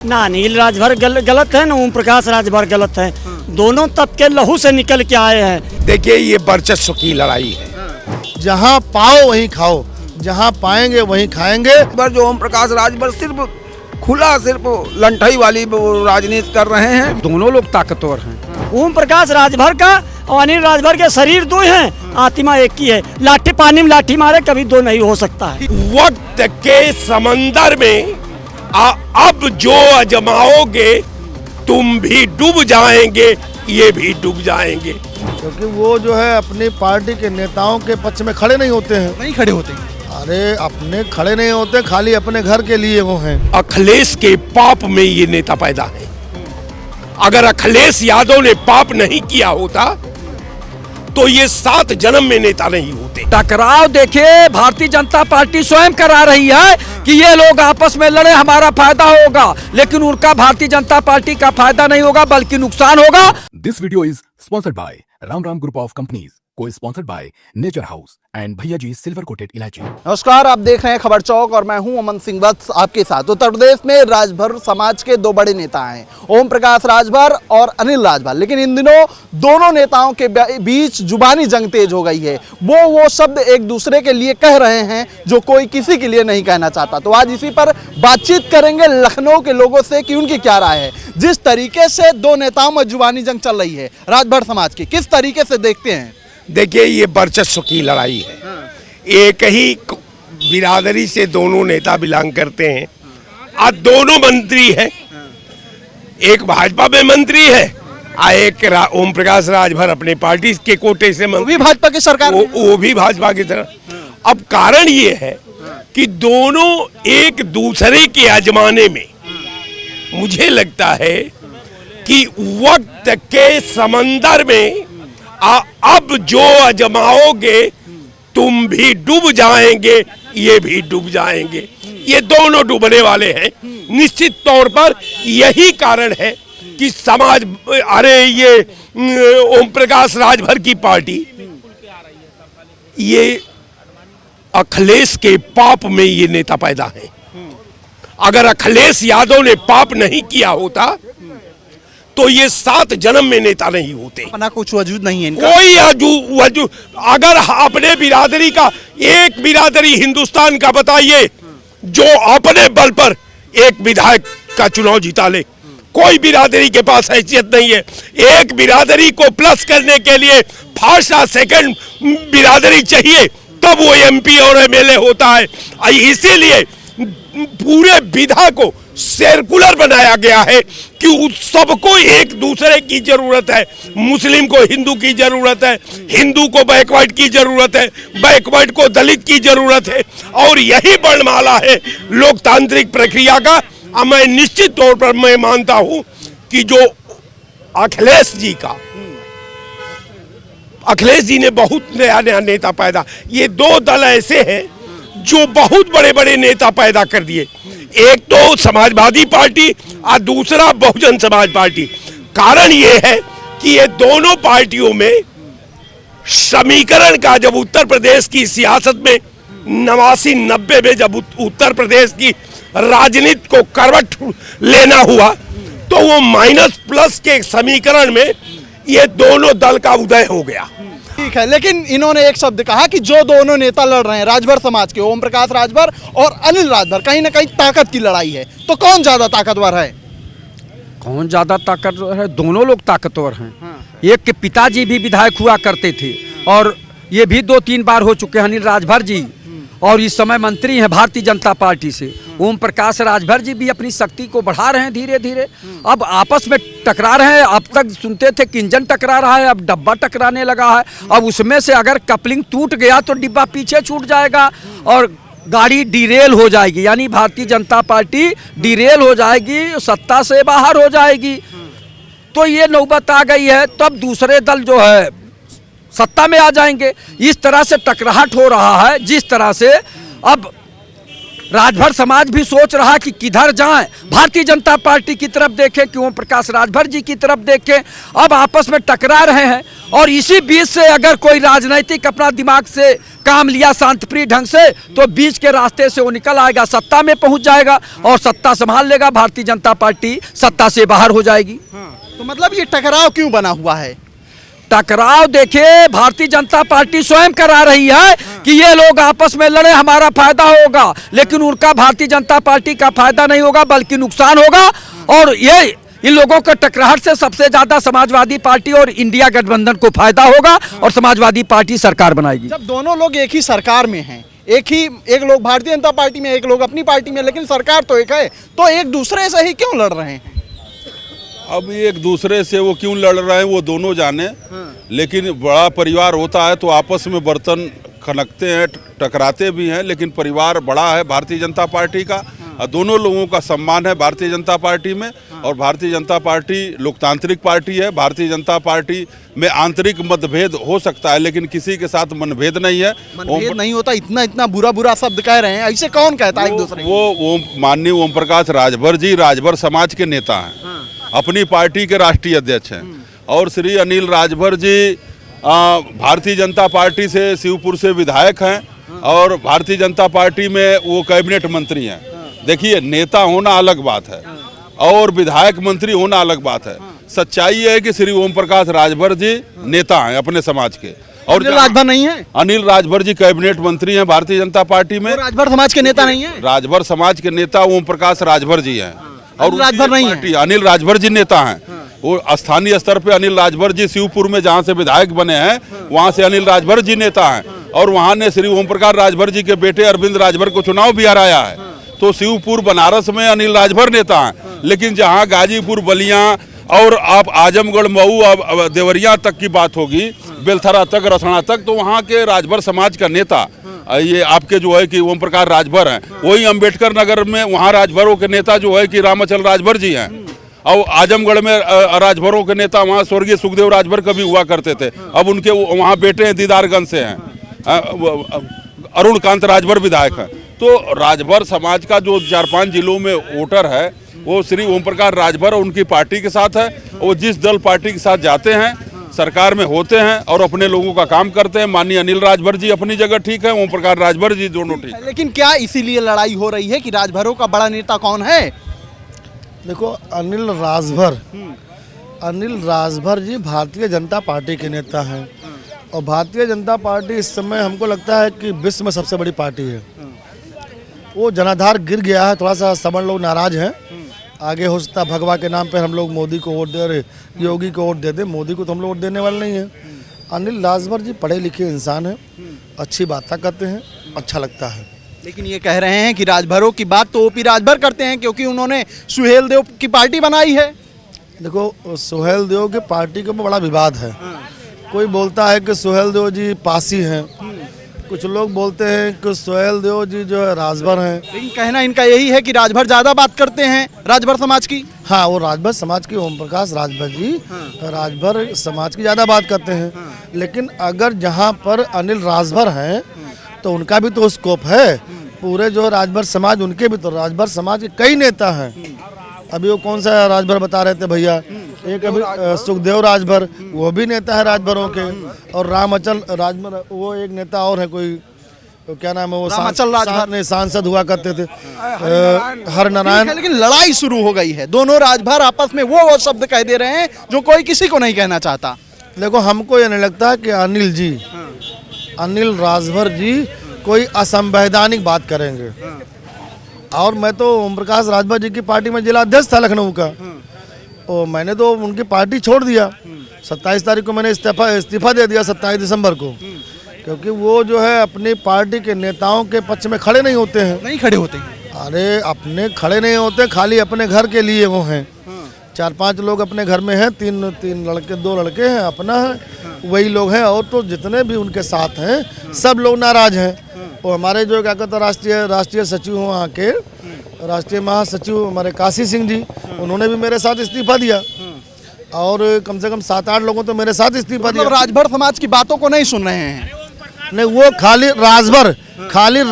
ना अनिल राजभर गलत है, ना ओम प्रकाश राजभर गलत है। दोनों तबके लहू से निकल के आए हैं। देखिए, ये वर्चस्व की लड़ाई है। जहाँ पाओ वहीं खाओ, जहाँ पाएंगे वहीं खाएंगे। पर जो ओम प्रकाश राजभर सिर्फ लंठाई वाली राजनीति कर रहे हैं। दोनों लोग ताकतवर हैं। ओम प्रकाश राजभर का और अनिल राजभर के शरीर दो हैं, आत्मा एक ही है। लाठी पानी में लाठी मारे, कभी दो नहीं हो सकता है। वक्त के समंदर में अब जो अजमाओगे तुम भी डूब जाएंगे, ये भी डूब जाएंगे। क्योंकि वो जो है अपनी पार्टी के नेताओं के पक्ष में खड़े नहीं होते हैं। नहीं खड़े होते। अरे अपने खड़े नहीं होते, खाली अपने घर के लिए वो हैं। अखिलेश के पाप में ये नेता पैदा है। अगर अखिलेश यादव ने पाप नहीं किया होता तो ये 7 जन्म में नेता नहीं होते। टकराव देखिए, भारतीय जनता पार्टी स्वयं करा रही है कि ये लोग आपस में लड़े, हमारा फायदा होगा, लेकिन उनका भारतीय जनता पार्टी का फायदा नहीं होगा बल्कि नुकसान होगा। This video is sponsored by Ram group of companies, co-sponsored by nature house and Bhaiya ji silver coated इलायची। नमस्कार, आप देख रहे हैं खबर चौक और मैं हूं अमन सिंह वत्स आपके साथ। उत्तर प्रदेश में राजभर समाज के 2 बड़े नेता हैं, ओम प्रकाश राजभर और अनिल राजभर। लेकिन इन दिनों दोनों नेताओं के बीच जुबानी जंग तेज हो गई है। वो शब्द एक दूसरे के लिए कह रहे हैं जो कोई किसी के लिए नहीं कहना चाहता। तो आज इसी पर बातचीत करेंगे लखनऊ के लोगों से कि उनकी क्या राय है। जिस तरीके से 2 नेताओं में जुबानी जंग चल रही है राजभर समाज की, किस तरीके से देखते हैं? देखिए, ये वर्चस्व की लड़ाई है। एक ही बिरादरी से दोनों नेता बिलोंग करते हैं। आज दोनों मंत्री हैं, एक भाजपा में मंत्री है और एक ओम प्रकाश राजभर अपने पार्टी के कोटे से मंत्री। वो भी भाजपा की सरकार, वो भी भाजपा की तरह। अब कारण ये है कि दोनों एक दूसरे के आजमाने में, मुझे लगता है कि वक्त के समंदर में अब जो अजमाओगे तुम भी डूब जाएंगे, ये भी डूब जाएंगे। ये दोनों डूबने वाले हैं। निश्चित तौर पर यही कारण है कि समाज, अरे ये ओम प्रकाश राजभर की पार्टी, ये अखिलेश के पाप में ये नेता पैदा है। अगर अखिलेश यादव ने पाप नहीं किया होता तो ये 7 जन्म में नेता नहीं होते। अपना कुछ वजूद नहीं है इनका। कोई वजूद। अगर अपने बिरादरी का, एक बिरादरी हिंदुस्तान का बताइए जो अपने बल पर एक विधायक का चुनाव जीता ले। कोई बिरादरी के पास हैसियत नहीं है। एक बिरादरी को प्लस करने के लिए फर्स्ट और सेकंड बिरादरी चाहिए, तब वो MP और MLA होता है। इसीलिए पूरे विधा को सर्कुलर बनाया गया है कि सबको एक दूसरे की जरूरत है। मुस्लिम को हिंदू की जरूरत है, हिंदू को बैकवर्ड की जरूरत है, बैकवर्ड को दलित की जरूरत है। और यही वर्णमाला है लोकतांत्रिक प्रक्रिया का। और मैं निश्चित तौर पर मैं मानता हूं कि जो अखिलेश जी ने बहुत नया नेता पैदा, ये 2 दल ऐसे हैं जो बहुत बड़े बड़े नेता पैदा कर दिए। एक तो समाजवादी पार्टी और दूसरा बहुजन समाज पार्टी। कारण ये है कि ये दोनों पार्टियों में समीकरण का, जब उत्तर प्रदेश की सियासत में 89-90 में जब उत्तर प्रदेश की राजनीति को करवट लेना हुआ, तो वो माइनस प्लस के समीकरण में ये दोनों दल का उदय हो गया। ठीक है, लेकिन इन्होंने एक शब्द कहा कि जो दोनों नेता लड़ रहे हैं राजभर समाज के, ओम प्रकाश राजभर और अनिल राजभर, कहीं ना कहीं ताकत की लड़ाई है। तो कौन ज्यादा ताकतवर है? कौन ज्यादा ताकतवर है? दोनों लोग ताकतवर हैं। एक के पिताजी भी विधायक हुआ करते थे और ये भी 2-3 बार हो चुके हैं, अनिल राजभर जी, और इस समय मंत्री हैं भारतीय जनता पार्टी से। ओम प्रकाश राजभर जी भी अपनी शक्ति को बढ़ा रहे हैं धीरे धीरे। अब आपस में टकरा रहे हैं। अब तक सुनते थे कि इंजन टकरा रहा है, अब डब्बा टकराने लगा है। अब उसमें से अगर कपलिंग टूट गया तो डिब्बा पीछे छूट जाएगा और गाड़ी डिरेल हो जाएगी, यानी भारतीय जनता पार्टी डिरेल हो जाएगी, सत्ता से बाहर हो जाएगी। तो ये नौबत आ गई है। तब दूसरे दल जो है सत्ता में आ जाएंगे। इस तरह से टकराहट हो रहा है। जिस तरह से अब राजभर समाज भी सोच रहा कि किधर जाएं, भारतीय जनता पार्टी की तरफ देखें कि ओम प्रकाश राजभर जी की तरफ देखें। अब आपस में टकरा रहे हैं और इसी बीच से अगर कोई राजनीतिक अपना दिमाग से काम लिया शांतिप्रिय ढंग से, तो बीच के रास्ते से वो निकल आएगा, सत्ता में पहुंच जाएगा और सत्ता संभाल लेगा, भारतीय जनता पार्टी सत्ता से बाहर हो जाएगी। तो मतलब ये टकराव क्यों बना हुआ है? टकराव देखिए भारतीय जनता पार्टी स्वयं करा रही है कि ये लोग आपस में लड़े, हमारा फायदा होगा, लेकिन उनका भारतीय जनता पार्टी का फायदा नहीं होगा बल्कि नुकसान होगा। और ये इन लोगों के टकराहट से सबसे ज्यादा समाजवादी पार्टी और इंडिया गठबंधन को फायदा होगा और समाजवादी पार्टी सरकार बनाएगी। जब दोनों लोग एक ही सरकार में हैं, एक लोग भारतीय जनता पार्टी में, एक लोग अपनी पार्टी में, लेकिन सरकार तो एक है, तो एक दूसरे से ही क्यों लड़ रहे हैं? अब एक दूसरे से वो क्यों लड़ रहे हैं वो दोनों जाने, लेकिन बड़ा परिवार होता है तो आपस में बर्तन खनकते हैं, टकराते भी हैं, लेकिन परिवार बड़ा है भारतीय जनता पार्टी का और दोनों लोगों का सम्मान है भारतीय जनता पार्टी में। और भारतीय जनता पार्टी लोकतांत्रिक पार्टी है। भारतीय जनता पार्टी में आंतरिक मतभेद हो सकता है लेकिन किसी के साथ मनभेद नहीं है। मनभेद नहीं होता, इतना बुरा शब्द कह रहे हैं, ऐसे कौन कहता है एक दूसरे? वो माननीय ओम प्रकाश राजभर जी राजभर समाज के नेता हैं, अपनी पार्टी के राष्ट्रीय अध्यक्ष हैं। और श्री अनिल राजभर जी भारतीय जनता पार्टी से शिवपुर से विधायक हैं और भारतीय जनता पार्टी में वो कैबिनेट मंत्री हैं। देखिए, नेता होना अलग बात है और विधायक मंत्री होना अलग बात है। सच्चाई है कि श्री ओम प्रकाश राजभर जी नेता हैं अपने समाज के। और अनिल राजभर नहीं है? अनिल राजभर जी कैबिनेट मंत्री हैं भारतीय जनता पार्टी में। तो राजभर समाज के नेता नहीं है? राजभर समाज के नेता ओम प्रकाश राजभर जी हैं और राजभर नहीं है। अनिल राजभर जी नेता हैं। वो स्थानीय स्तर पे अनिल राजभर जी शिवपुर में जहाँ से विधायक बने हैं वहाँ से अनिल राजभर जी नेता हैं और वहाँ ने श्री ओम प्रकाश राजभर जी के बेटे अरविंद राजभर को चुनाव भी हराया है। तो शिवपुर बनारस में अनिल राजभर नेता हैं, लेकिन जहाँ गाजीपुर बलिया और आप आजमगढ़ मऊ देवरिया तक की बात होगी, बेलथरा तक रसना तक, तो वहाँ के राजभर समाज का नेता ये आपके जो है कि ओम प्रकाश राजभर हैं। वही अंबेडकर नगर में वहाँ राजभरों के नेता जो है कि रामाचल राजभर जी हैं। और आजमगढ़ में राजभरों के नेता वहाँ स्वर्गीय सुखदेव राजभर कभी हुआ करते थे। अब उनके वहाँ बेटे हैं दीदारगंज से हैं, अरुण कांत राजभर विधायक हैं। तो राजभर समाज का जो 4-5 जिलों में वोटर है वो श्री ओम प्रकाश राजभर और उनकी पार्टी के साथ है। वो जिस दल पार्टी के साथ जाते हैं सरकार में होते हैं और अपने लोगों का काम करते हैं। माननीय अनिल राजभर जी अपनी जगह ठीक है, ओम प्रकाश राजभर जी दोनों ठीक है। लेकिन क्या इसीलिए लड़ाई हो रही है कि राजभरों का बड़ा नेता कौन है? देखो, अनिल राजभर जी भारतीय जनता पार्टी के नेता हैं और भारतीय जनता पार्टी इस समय हमको लगता है कि विश्व में सबसे बड़ी पार्टी है। वो जनाधार गिर गया है, थोड़ा सा सवर्ण लोग नाराज हैं। आगे हो सकता भगवा के नाम पे हम लोग मोदी को वोट दे रहे, योगी को वोट दे दे, मोदी को तो हम लोग वोट देने वाले नहीं हैं। अनिल राजभर जी पढ़े लिखे इंसान हैं, अच्छी बातें करते हैं, अच्छा लगता है। लेकिन ये कह रहे हैं कि राजभरों की बात तो ओपी राजभर करते हैं क्योंकि उन्होंने सुहेल देव की पार्टी बनाई है। देखो, सुहेल देव की पार्टी के ऊपर बड़ा विवाद है। कोई बोलता है कि सुहेल देव जी पासी हैं, कुछ लोग बोलते हैं कि सुहेल देव जी जो है राजभर हैं। लेकिन कहना इनका यही है कि राजभर ज्यादा बात करते हैं राजभर समाज की। हाँ, वो राजभर समाज की ओम प्रकाश राजभर जी राजभर समाज की ज़्यादा बात करते हैं। लेकिन अगर जहाँ पर अनिल राजभर हैं तो उनका भी तो स्कोप है। पूरे जो राजभर समाज, उनके भी तो राजभर समाज के कई नेता हैं। अभी वो कौन सा राजभर बता रहे थे भैया, एक अभी सुखदेव राजभर, वो भी नेता है राजभरों के। और रामाचल राजभर, वो एक नेता और है, कोई तो क्या नाम है वो, सांसद हुआ करते थे, हरनारायण। लेकिन लड़ाई शुरू हो गई है, दोनों राजभर आपस में वो शब्द कह दे रहे हैं जो कोई किसी को नहीं कहना चाहता। देखो, हमको ये नहीं लगता कि अनिल राजभर जी कोई असंवैधानिक बात करेंगे। और मैं तो ओम प्रकाश राजभर जी की पार्टी में जिला अध्यक्ष था लखनऊ का, और मैंने तो उनकी पार्टी छोड़ दिया। 27 तारीख को मैंने इस्तीफा दे दिया, 27 दिसंबर को, क्योंकि वो जो है अपनी पार्टी के नेताओं के पक्ष में खड़े नहीं होते हैं। नहीं खड़े होते? अरे अपने खड़े नहीं होते, खाली अपने घर के लिए वो हैं। 4-5 लोग अपने घर में हैं, 3 लड़के 2 लड़के हैं, अपना है, वही लोग हैं। और तो जितने भी उनके साथ हैं सब लोग नाराज हैं। और हमारे जो क्या कहते हैं राष्ट्रीय सचिव हैं, वहाँ के राष्ट्रीय महासचिव हमारे काशी सिंह जी, उन्होंने भी मेरे साथ इस्तीफा दिया। और कम से कम 7-8 लोगों तो मेरे साथ इस्तीफा दिया। राजभर समाज की बातों को नहीं सुन रहे हैं? नहीं, वो खाली राजभर खाली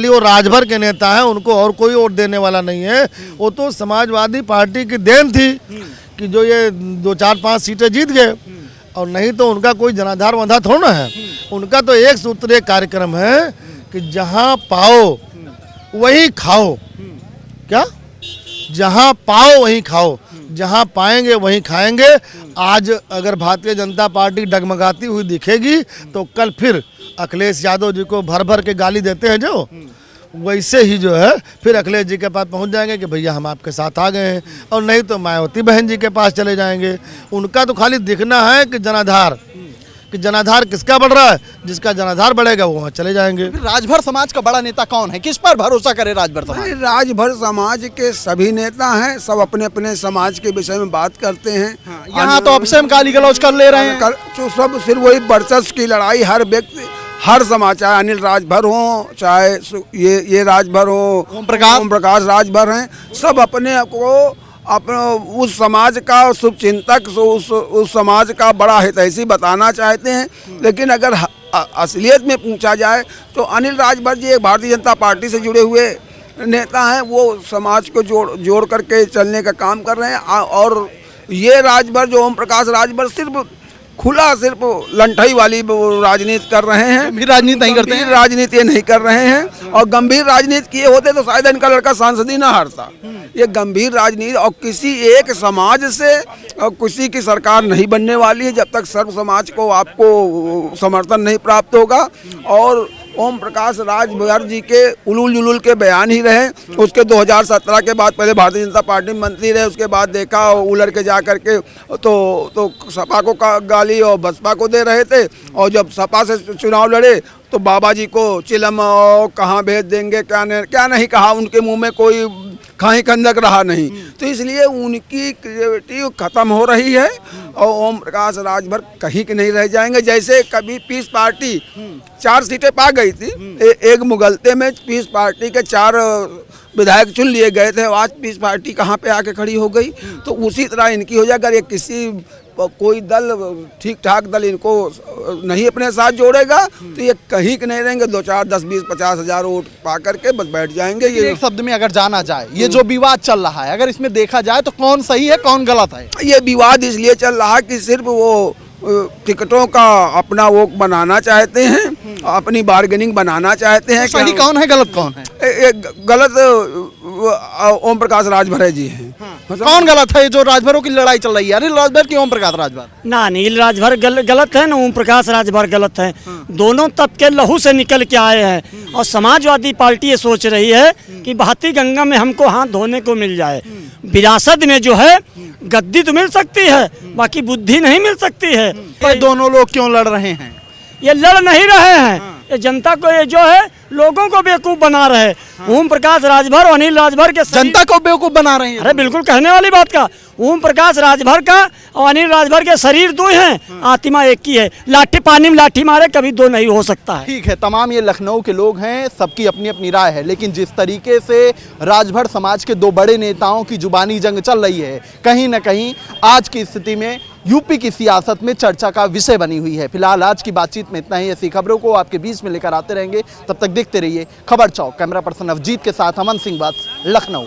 वो राजभर के नेता हैं, उनको और कोई वोट देने वाला नहीं है। वो तो समाजवादी पार्टी की देन थी कि जो ये 2, 4, 5 सीटें जीत गए, और नहीं तो उनका कोई जनाधार वंधा थोड़ा है। उनका तो एक सूत्रीय कार्यक्रम है कि जहाँ पाओ वही खाओ। क्या? जहाँ पाओ वहीं खाओ, जहाँ पाएंगे वहीं खाएंगे। आज अगर भारतीय जनता पार्टी डगमगाती हुई दिखेगी तो कल फिर अखिलेश यादव जी को भर भर के गाली देते हैं जो, वैसे ही जो है फिर अखिलेश जी के पास पहुंच जाएंगे कि भैया हम आपके साथ आ गए हैं, और नहीं तो मायावती बहन जी के पास चले जाएंगे। उनका तो खाली दिखना है कि जनाधार किसका बढ़ रहा है, जिसका जनाधार बढ़ेगा वो वहाँ चले जाएंगे। राजभर समाज का बड़ा नेता कौन है, किस पर भरोसा करे राजभर समाज? राजभर समाज के सभी नेता हैं, सब अपने अपने समाज के विषय में बात करते हैं। यहाँ तो अब से हम गाली गलौज कर ले रहे हैं। तो सब फिर वही वर्चस्व की लड़ाई, हर व्यक्ति, हर समाज, चाहे अनिल राजभर हो, चाहे ये राजभर हो, ओम प्रकाश राजभर हैं, सब अपने को उस समाज का शुभचिंतक, उस समाज का बड़ा हितैषी बताना चाहते हैं। लेकिन अगर असलियत में पूछा जाए तो अनिल राजभर जी एक भारतीय जनता पार्टी से जुड़े हुए नेता हैं, वो समाज को जोड़ करके चलने का काम कर रहे हैं। और ये राजभर जो ओम प्रकाश राजभर सिर्फ लंठाई वाली राजनीति कर रहे हैं, गंभीर राजनीति नहीं करते हैं। राजनीति नहीं कर रहे हैं, और गंभीर राजनीति किए होते तो शायद इनका लड़का सांसद ही ना हारता। ये गंभीर राजनीति, और किसी एक समाज से किसी की सरकार नहीं बनने वाली है जब तक सर्व समाज को आपको समर्थन नहीं प्राप्त होगा। और ओम प्रकाश राजभर जी के उलूल जुलूल के बयान ही रहे। उसके 2017 के बाद पहले भारतीय जनता पार्टी में मंत्री रहे, उसके बाद देखा उलर के जा करके तो सपा को गाली और बसपा को दे रहे थे, और जब सपा से चुनाव लड़े तो बाबा जी को चिलम कहाँ भेज देंगे, क्या नहीं कहा, उनके मुंह में कोई खाई खंदक रहा नहीं। तो इसलिए उनकी क्रिएटिविटी खत्म हो रही है, और ओम प्रकाश राजभर कहीं के नहीं रह जाएंगे। जैसे कभी पीस पार्टी 4 सीटें पा गई थी, एक मुगलते में पीस पार्टी के 4 विधायक चुन लिए गए थे, आज पीस पार्टी कहाँ पे आके खड़ी हो गई। तो उसी तरह इनकी हो जाए, अगर ये कोई दल, ठीक ठाक दल इनको नहीं अपने साथ जोड़ेगा तो ये कहीं के नहीं रहेंगे। 2, 4, 10, 20, 50 हजार वोट पा करके बस बैठ जाएंगे। ये एक शब्द में अगर जाना जाए, ये जो विवाद चल रहा है, अगर इसमें देखा जाए तो कौन सही है कौन गलत है? ये विवाद इसलिए चल रहा है कि सिर्फ वो टिकटों का अपना वो बनाना चाहते हैं, अपनी बार्गेनिंग बनाना चाहते हैं। सही कौन है गलत कौन है? गलत ओम प्रकाश राजभर जी हैं। कौन गलत है? जो राजभरों की लड़ाई चल रही है, अनिल राजभर की ओम प्रकाश राजभर? ना, अनिल राजभर गलत है ना ओम प्रकाश राजभर गलत है। दोनों तबके लहू से निकल के आए हैं, और समाजवादी पार्टी ये सोच रही है कि बहती गंगा में हमको हाथ धोने को मिल जाए। विरासत में जो है गद्दी तो मिल सकती है, बाकी बुद्धि नहीं मिल सकती है। ये दोनों लोग क्यों लड़ रहे हैं? ये लड़ नहीं रहे हैं, ये जनता को, ये जो है लोगों को बेवकूफ बना रहे। ओम प्रकाश राजभर और अनिल राजभर के जनता को बेवकूफ बना रहे हैं। अरे बिल्कुल कहने वाली बात का। ओम प्रकाश राजभर का और अनिल राजभर के शरीर 2 हैं, आत्मा एक ही है। लाठी पानी में लाठी मारे कभी 2 नहीं हो सकता है। ठीक है, तमाम ये लखनऊ के लोग हैं, सबकी अपनी अपनी राय है, लेकिन जिस तरीके से राजभर समाज के 2 बड़े नेताओं की जुबानी जंग चल रही है, कहीं ना कहीं आज की स्थिति में यूपी की सियासत में चर्चा का विषय बनी हुई है। फिलहाल आज की बातचीत में इतना ही। ऐसी खबरों को आपके बीच में लेकर आते रहेंगे, तब तक देखते रहिए खबर चौक। कैमरा पर्सन अवजीत के साथ अमन सिंह, बात लखनऊ।